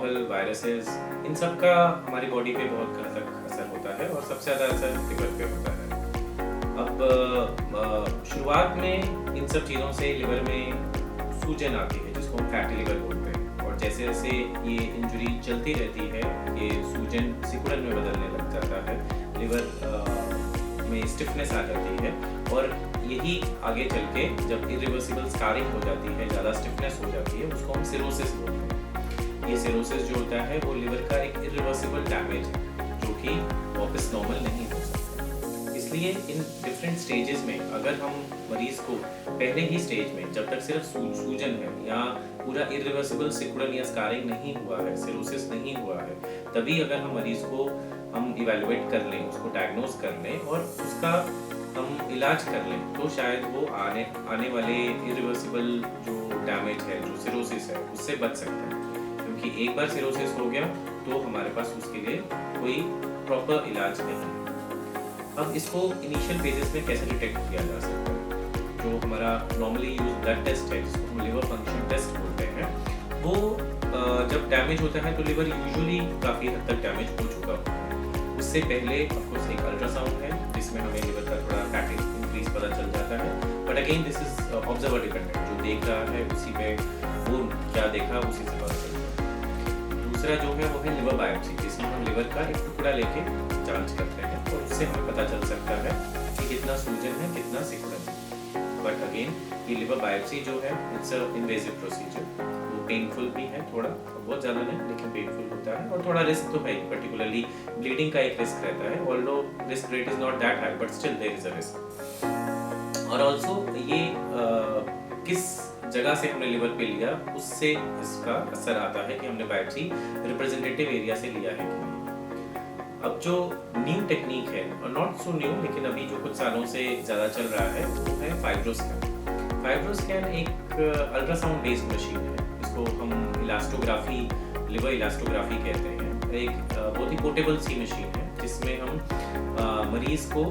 Novel viruses, इन सब का हमारी बॉडी पे बहुत घातक असर होता है और सबसे ज़्यादा असर लिवर पे होता है। अब शुरुआत में इन सब चीज़ों से लिवर में सूजन आती है जिसको हम फैटी लिवर बोलते हैं, और जैसे जैसे ये इंजरी चलती रहती है ये सूजन सिकुड़न में बदलने लग जाता है, लिवर में स्टिफनेस आ जाती है, और यही आगे चल के जब इरिवर्सिबल स्कारिंग हो जाती है, ज़्यादा स्टिफनेस हो जाती है, उसको हम सिरोसिस बोलते हैं। ये सिरोसिस जो होता है वो लिवर का एक इरिवर्सिबल डैमेज है जो कि वापस नॉर्मल नहीं हो सकता। इसलिए इन डिफरेंट स्टेजेस में अगर हम मरीज को पहले ही स्टेज में जब तक सिर्फ सूजन है या पूरा इरिवर्सिबल सिकुड़न या स्कारिंग नहीं हुआ है, सिरोसिस नहीं हुआ है, तभी अगर हम मरीज को हम इवेलुएट कर लें, उसको डायग्नोज कर लें और उसका हम इलाज कर लें, तो शायद वो आने वाले इरिवर्सिबल जो डैमेज है, जो सिरोसिस है, उससे बच सकता है। क्योंकि एक बार सिरोसिस हो गया तो हमारे पास उसके लिए कोई प्रॉपर इलाज नहीं है। अब इसको इनिशियल फेजेस में कैसे डिटेक्ट किया जा सकता है? जो हमारा नॉर्मली यूज ब्लड टेस्ट है जिसको हम लिवर फंक्शन टेस्ट बोलते हैं, वो जब डैमेज होता है तो लिवर यूजुअली काफ़ी हद तक डैमेज हो चुका होता है। उससे पहले ऑफकोर्स एक अल्ट्रासाउंड है जिसमें हमें लिवर का थोड़ा फैटी इंक्रीज पता चल जाता है, but again this is observer dependent, जो देख रहा है उसी पे वो क्या देखा उसी से पता चलता है। दूसरा जो है वो है लिवर बायोप्सी, जिसमें हम लिवर का एक टुकड़ा लेके जांच करते हैं और उससे हमें पता चल सकता है कि कितना सूजन है, कितना सिकुड़न है। बट अगेन ये लिवर बायोप्सी जो है इट्स अ इन्वेजिव प्रोसीजर, वो पेनफुल भी है थोड़ा, बहुत ज़्यादा नहीं लेकिन पेनफुल होता है, और थोड़ा रिस्क तो है, पर्टिकुलरली ब्लीडिंग का एक रिस्क रहता है, although risk rate is not that high but still there is a risk. और ऑल्सो ये किस जगह से हमने लिवर पे लिया उससे इसका असर आता है कि हमने बायोप्सी रिप्रेजेंटेटिव एरिया से लिया है कि नहीं। अब जो न्यू टेक्निक है, और नॉट सो न्यू लेकिन अभी जो कुछ सालों से ज़्यादा चल रहा है, वो है फाइब्रोस्कैन। फाइब्रोस्कैन एक अल्ट्रासाउंड बेस्ड मशीन है, इसको हम इलास्टोग्राफी, लिवर इलास्टोग्राफी कहते हैं। एक बहुत ही पोर्टेबल सी मशीन है जिसमें हम मरीज को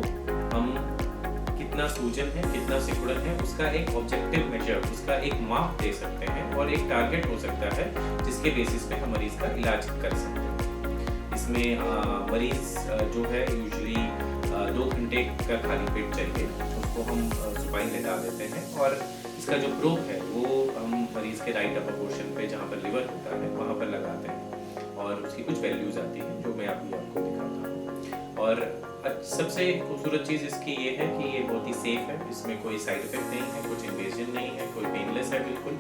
हम कितना सूजन है, कितना सिकुड़न है, उसका एक ऑब्जेक्टिव मेजर, उसका एक माप दे सकते हैं, और एक टारगेट हो सकता है जिसके बेसिस पे हम मरीज का इलाज कर सकते हैं। इसमें मरीज जो है यूजुअली 2 घंटे का खाली पेट चाहिए, उसको हम सुपाइन लेटा देते हैं, और इसका जो प्रोब है वो हम मरीज के राइट अपर पोर्शन पे जहाँ पर लिवर होता है वहाँ पर लगाते हैं, और उसकी कुछ वैल्यूज आती हैं जो मैं अभी आपको दिखाता हूँ। और सबसे खूबसूरत चीज़ इसकी ये है कि ये बहुत ही सेफ है, इसमें कोई साइड इफेक्ट नहीं है, कुछ इन्वेजन नहीं है, कोई पेनलेस है बिल्कुल,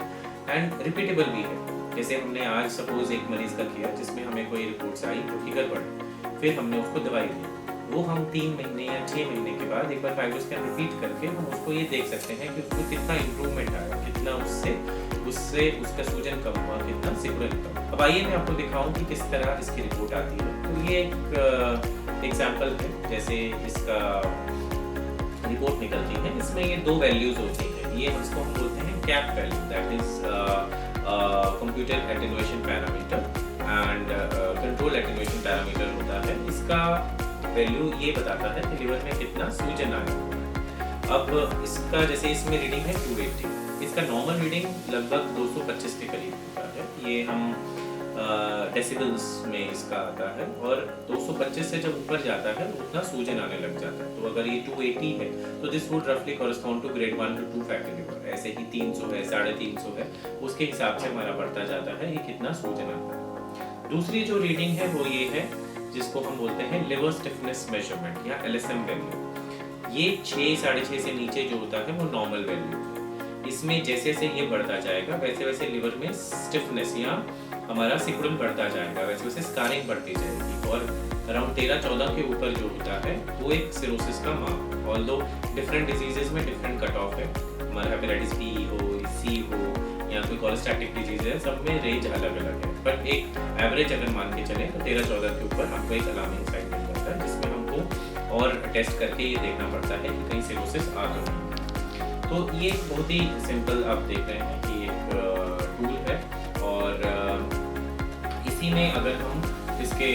एंड रिपीटेबल भी है। जैसे हमने आज सपोज एक मरीज का किया जिसमें हमें कोई रिपोर्ट्स आई जो कि गड़बड़, फिर हमने उसको दवाई दी, वो हम 3 महीने या 6 महीने के बाद एक बार फाइब्रोस्कैन रिपीट करके हम उसको ये देख सकते हैं कि उसको कितना इम्प्रूवमेंट आया, कितना उससे उसका सूजन कम हुआ, कितना सिकुड़न कम। अब आइए मैं आपको दिखाऊं कि किस तरह इसकी रिपोर्ट आती है। तो ये एक एग्जाम्पल है, जैसे इसका रिपोर्ट निकलती है, इसमें ये 2 वैल्यूज होती हैं, ये इसको हम बोलते हैं cap value, that is computer attenuation parameter, and control attenuation parameter होता है। इसका वैल्यू ये बताता है कि लिवर में कितना सूजन आया। अब इसका जैसे इसमें रीडिंग है 280, इसका नॉर्मल रीडिंग लगभग 225 के करीब होता है, ये हम डेसिबल्स में इसका आता है, और 225 से जब ऊपर जाता है तो उतना सूजन आने लग जाता है। तो अगर ये 280 है तो दिस वुड रफली correspond to grade 1 to 2 fatty liver. ऐसे ही 300 है, 350 है, उसके हिसाब से हमारा बढ़ता जाता है ये कितना सूजन आता है। दूसरी जो रीडिंग है वो ये है जिसको हम बोलते हैं लिवर स्टिफनेस मेजरमेंट या LSM वैल्यू। ये 6, 6.5 से नीचे जो होता है वो नॉर्मल वैल्यू है। इसमें जैसे जैसे ये बढ़ता जाएगा वैसे वैसे लिवर में स्टिफनेस या हमारा सिकुड़न बढ़ता जाएगा, वैसे वैसे स्कारिंग बढ़ती जाएगी, और अराउंड 13-14 के ऊपर जो होता है वो एक सिरोसिस का मार्क। ऑल्दो डिफरेंट डिजीजेस में डिफरेंट कट ऑफ है, हमारा हेपेटाइटिस बी हो, सी हो, या कोई कोलेस्टैटिक डिजीज है, सब में रेंज अलग अलग है, बट एक एवरेज अगर मान के चले तो 13-14 के ऊपर हमको एक अलार्मिंग साइन मिल जाता है, जिसमें हमको और टेस्ट करके ये देखना पड़ता है कि कहीं सिरोसिस आ तो नहीं। तो ये बहुत ही सिंपल आप देख रहे हैं कि एक टूल है, और इसी में अगर हम इसके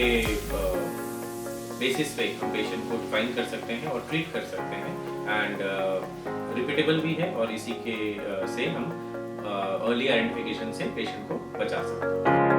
बेसिस पे हम पेशेंट को डिफाइन कर सकते हैं और ट्रीट कर सकते हैं, एंड रिपीटेबल भी है, और इसी के से हम अर्ली आइडेंटिफिकेशन से पेशेंट को बचा सकते हैं।